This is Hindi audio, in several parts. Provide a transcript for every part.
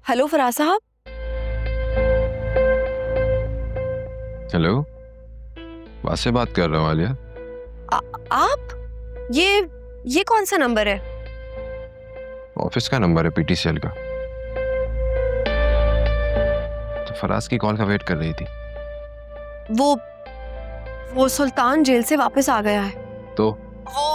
हेलो फराज साहब। हेलो, वास से बात कर रहा हूँ आलिया। आप ये कौन सा नंबर है? ऑफिस का नंबर है, पीटीसीएल का। तो फराज की कॉल का वेट कर रही थी। वो सुल्तान जेल से वापस आ गया है। तो वो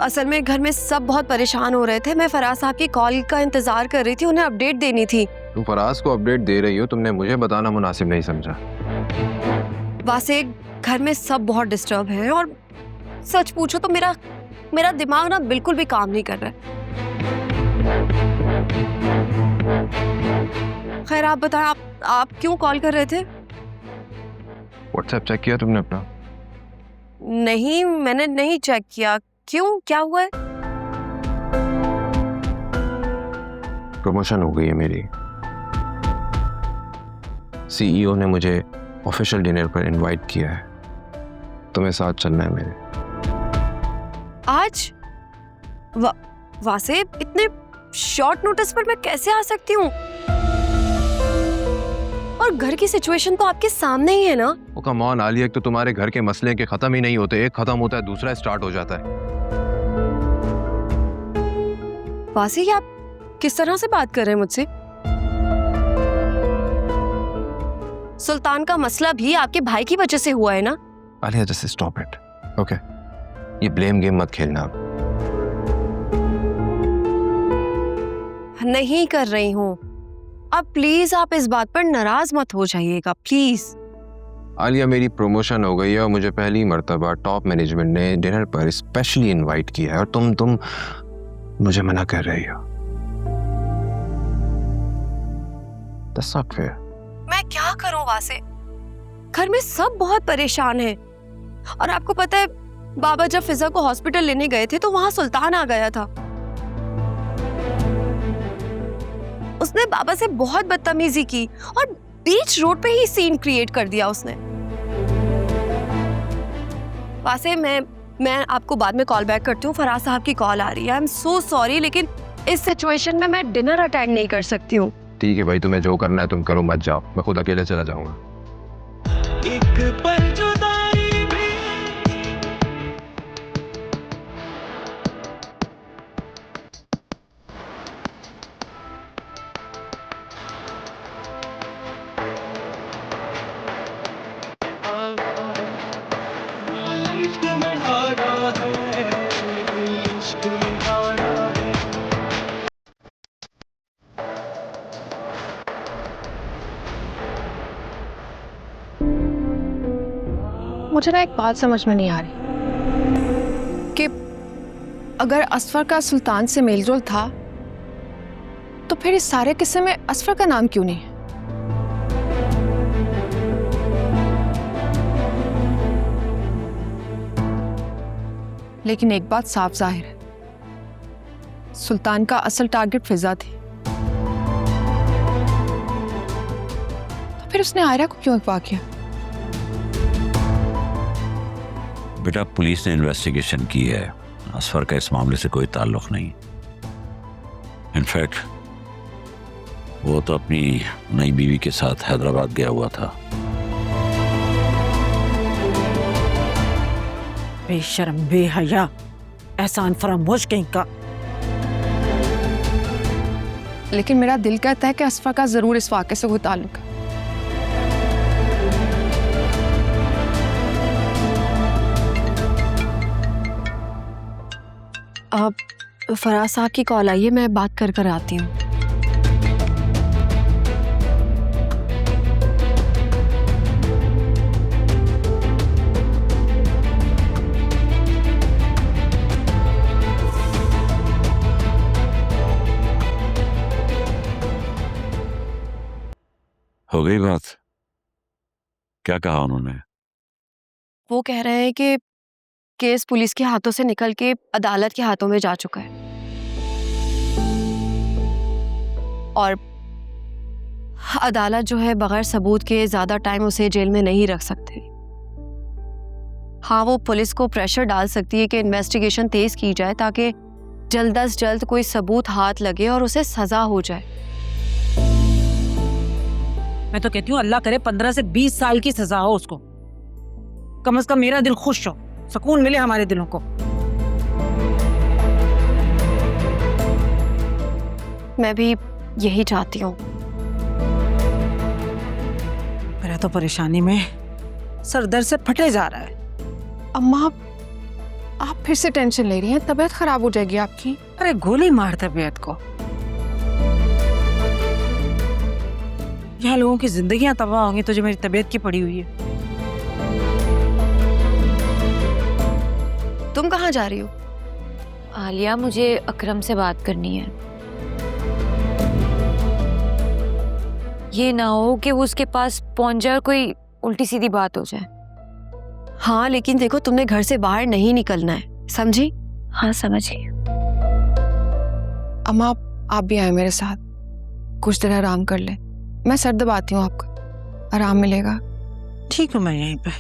असल में घर में सब बहुत परेशान हो रहे थे। मैं फराज साहब की कॉल का इंतजार कर रही थी, उन्हें अपडेट देनी थी। तुम फराज को अपडेट दे रही हो, तुमने मुझे बताना मुनासिब नहीं समझा। वैसे घर में सब बहुत डिस्टर्ब हैं और सच पूछो तो मेरा दिमाग ना बिल्कुल भी काम नहीं कर रहा है। खैर आप बताएं, आप क्यों कॉल कर रहे थे? व्हाट्सएप चेक किया तुमने अपना? नहीं, मैंने नहीं चेक किया। क्यों, क्या हुआ है? प्रमोशन हो गई है मेरी। सीईओ ने मुझे ऑफिशियल डिनर पर इनवाइट किया है। तुम्हें साथ चलना है मेरे। आज? वासे इतने शॉर्ट नोटिस पर मैं कैसे आ सकती हूँ? और घर की सिचुएशन तो आपके सामने ही है ना। ओ कम ऑन आलिया, एक तो तुम्हारे घर के मसले के खत्म ही नहीं होते। एक खत्म होता है दूसरा स्टार्ट हो जाता है। वासे ये आप किस तरह से बात कर रहे हैं मुझसे? सुल्तान का मसला भी आपके भाई की वजह से हुआ है ना? Alia just stop it, okay? ये ब्लेम गेम मत खेलना। नहीं कर रही हूँ। अब प्लीज आप इस बात पर नाराज मत हो जाइएगा, प्लीज। आलिया, मेरी प्रमोशन हो गई है और मुझे पहली मर्तबा टॉप मैनेजमेंट ने डिनर पर स्पेशली इनवाइट किया है और तुम मुझे मना कर रही हो। That's not fair. मैं क्या करूं वासे? घर में सब बहुत परेशान हैं। और आपको पता है, बाबा जब फिजा को हॉस्पिटल लेने गए थे तो वहां सुल्तान आ गया था। उसने बाबा से बहुत बदतमीजी की और बीच रोड पे ही सीन क्रिएट कर दिया उसने। वासे मैं आपको बाद में कॉल बैक करती हूँ। फराज साहब की कॉल आ रही है। आई एम सो सॉरी, लेकिन इस सिचुएशन में मैं डिनर अटेंड नहीं कर सकती हूँ। ठीक है भाई, तुम्हें जो करना है तुम करो, मत जाओ। मैं खुद अकेले चला जाऊंगा। एक पल जुदाई भी इश्क में हारा है, इश्क में हारा है। मुझे ना एक बात समझ में नहीं आ रही कि अगर असफर का सुल्तान से मेलजोल था तो फिर इस सारे किस्से में असफर का नाम क्यों नहीं है? लेकिन एक बात साफ जाहिर है, सुल्तान का असल टारगेट फिजा थी। तो फिर उसने आयरा को क्यों अगवा किया? बेटा, पुलिस ने इन्वेस्टिगेशन की है। असफर का इस मामले से कोई ताल्लुक नहीं। इनफैक्ट वो तो अपनी नई बीवी के साथ हैदराबाद गया हुआ था। बेशर्म, बेहया, एहसान फरामोश कहीं का। लेकिन मेरा दिल कहता है कि असफर का जरूर इस वाक़े से कोई ताल्लुक है। अब फराज साहब की कॉल आई है, मैं बात कर आती हूँ। हो गई बात? क्या कहा उन्होंने? वो कह रहे हैं कि केस पुलिस के हाथों से निकल के अदालत के हाथों में जा चुका है और अदालत जो है बगैर सबूत के ज्यादा टाइम उसे जेल में नहीं रख सकते। हाँ, वो पुलिस को प्रेशर डाल सकती है कि इन्वेस्टिगेशन तेज की जाए ताकि जल्द अज जल्द कोई सबूत हाथ लगे और उसे सजा हो जाए। मैं तो कहती हूँ अल्लाह करे 15 से 20 साल की सजा हो उसको। कम से कम मेरा दिल खुश हो, सुकून मिले हमारे दिलों को। मैं भी यही चाहती हूँ। मेरा तो परेशानी में सर दर्द से फटे जा रहा है। अम्मा आप फिर से टेंशन ले रही हैं, तबीयत खराब हो जाएगी आपकी। अरे गोली मार तबीयत को। यहाँ लोगों की जिंदगियां तबाह होंगी तो जो मेरी तबीयत की पड़ी हुई है। तुम कहाँ जा रही हो? आलिया, मुझे अकरम से बात करनी है। ये ना हो कि वो उसके पास पहुंच जाए और कोई उल्टी सीधी बात हो जाए। हाँ लेकिन देखो, तुमने घर से बाहर नहीं निकलना है, समझी? हाँ समझी। अम्मा आप भी आए मेरे साथ, कुछ देर आराम कर ले। मैं सर दबाती हूँ, आपको आराम मिलेगा। ठीक हूँ मैं यहीं पे।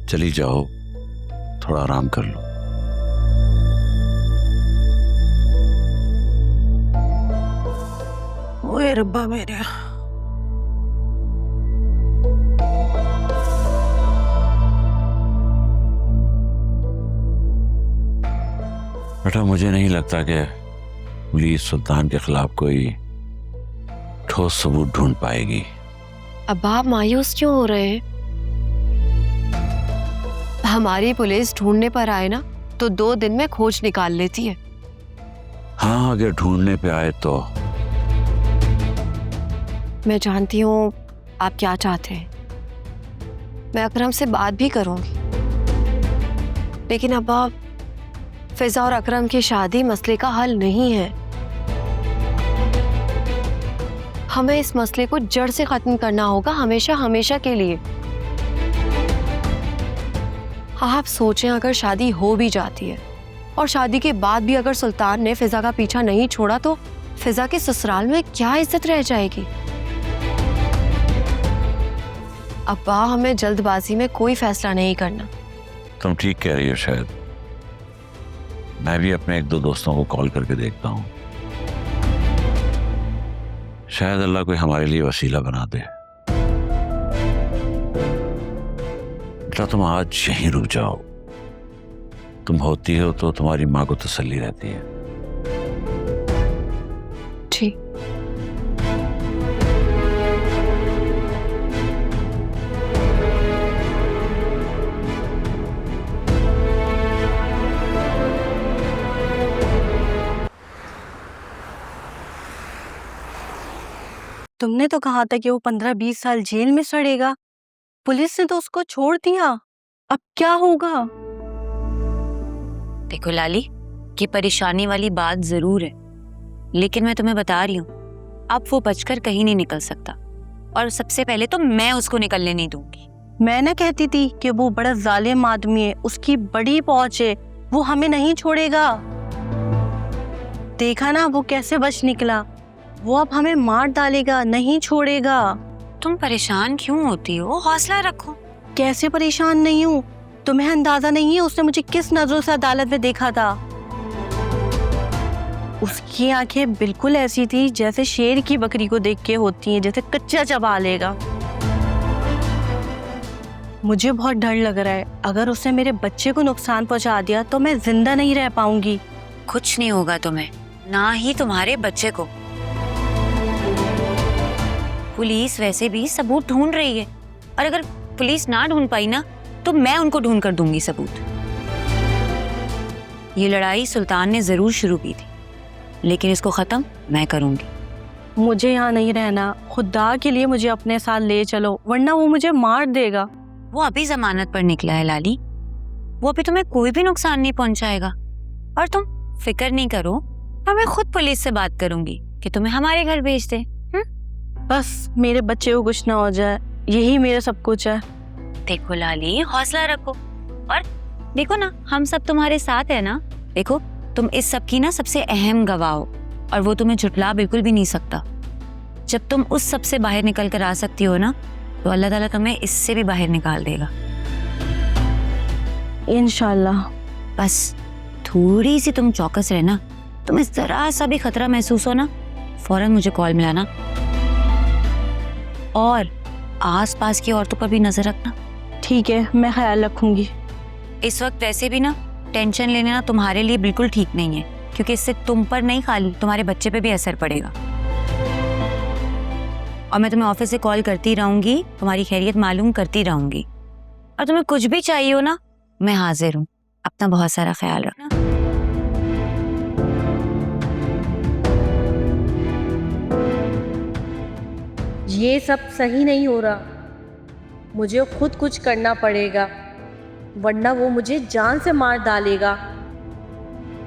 चली जाओ, थोड़ा आराम कर लो। ओए रब्बा मेरे। बेटा मुझे नहीं लगता कि पुलिस सुल्तान के खिलाफ कोई ठोस सबूत ढूंढ पाएगी। अब आप मायूस क्यों हो रहे हैं? हमारी पुलिस ढूंढने पर आए ना तो 2 दिन में खोज निकाल लेती है। हाँ अगर ढूंढने पे आए तो। मैं जानती हूँ आप क्या चाहते हैं। मैं अकरम से बात भी करूंगी, लेकिन अब आप फिजा और अकरम की शादी मसले का हल नहीं है। हमें इस मसले को जड़ से खत्म करना होगा, हमेशा हमेशा के लिए। आप सोचें, अगर शादी हो भी जाती है और शादी के बाद भी अगर सुल्तान ने फिजा का पीछा नहीं छोड़ा तो फिजा के ससुराल में क्या इज्जत रह जाएगी? अब्बा, हमें जल्दबाजी में कोई फैसला नहीं करना। तुम ठीक कह रही हो। शायद मैं भी अपने 1-2 दोस्तों को कॉल करके देखता हूँ, शायद अल्लाह कोई हमारे लिए वसीला बना दे। बेटा तुम आज यहीं रुक जाओ। तुम होती हो तो तुम्हारी माँ को तसल्ली रहती है। ठीक। तुमने तो कहा था कि वो 15-20 साल जेल में सड़ेगा। पुलिस ने तो उसको छोड़ दिया, अब क्या होगा? देखो लाली, ये परेशानी वाली बात जरूर है, लेकिन मैं तुम्हें बता रही हूँ, अब वो बचकर कहीं नहीं निकल सकता, और सबसे पहले तो मैं उसको निकलने नहीं दूंगी। मैं ना कहती थी कि वो बड़ा जालिम आदमी है, उसकी बड़ी पहुंच है, वो हमें नहीं छोड़ेगा। देखा ना वो कैसे बच निकला। वो अब हमें मार डालेगा, नहीं छोड़ेगा। तुम परेशान क्यों होती हो? हौसला रखो। कैसे परेशान नहीं हूँ? तुम्हें अंदाजा नहीं है उसने मुझे किस नजरों से अदालत में देखा था। उसकी आंखें बिल्कुल ऐसी थी जैसे शेर की बकरी को देख के होती हैं, जैसे कच्चा चबा लेगा। मुझे बहुत डर लग रहा है, अगर उसने मेरे बच्चे को नुकसान पहुंचा दिया तो मैं जिंदा नहीं रह पाऊंगी। कुछ नहीं होगा तुम्हें, ना ही तुम्हारे बच्चे को। पुलिस वैसे भी सबूत ढूंढ रही है, और अगर पुलिस ना ढूंढ पाई ना तो मैं उनको ढूंढ कर दूंगी सबूत। ये लड़ाई सुल्तान ने जरूर शुरू की थी, लेकिन इसको खत्म मैं करूंगी। मुझे यहाँ नहीं रहना, खुदा के लिए मुझे अपने साथ ले चलो, वरना वो मुझे मार देगा। वो अभी जमानत पर निकला है लाली, वो अभी तुम्हें कोई भी नुकसान नहीं पहुंचाएगा। और तुम फिक्र नहीं करो, मैं खुद पुलिस से बात करूंगी कि तुम्हें हमारे घर भेज दे। बस मेरे बच्चे को कुछ ना हो जाए, यही मेरा सब कुछ है। देखो लाली, हौसला रखो, और देखो ना हम सब तुम्हारे साथ है ना। देखो तुम इस सब की ना सबसे अहम गवाह हो, और वो तुम्हें झुठला बिल्कुल भी नहीं सकता। जब तुम उस सब से बाहर निकल कर आ सकती हो ना, तो अल्लाह ताला तुम्हें इससे भी बाहर निकाल देगा इंशाल्लाह। बस थोड़ी सी तुम चौकस रहना, तुम्हें जरा सा भी खतरा महसूस हो ना, फौरन मुझे कॉल मिलाना। और आसपास की औरतों पर भी नजर रखना। ठीक है, मैं ख्याल रखूंगी। इस वक्त वैसे भी ना टेंशन लेने ना तुम्हारे लिए बिल्कुल ठीक नहीं है, क्योंकि इससे तुम पर नहीं खाली तुम्हारे बच्चे पे भी असर पड़ेगा। और मैं तुम्हें ऑफिस से कॉल करती रहूंगी, तुम्हारी खैरियत मालूम करती रहूंगी, और तुम्हें कुछ भी चाहिए हो ना, मैं हाजिर हूँ। अपना बहुत सारा ख्याल रखना। ये सब सही नहीं हो रहा, मुझे खुद कुछ करना पड़ेगा, वरना वो मुझे जान से मार डालेगा।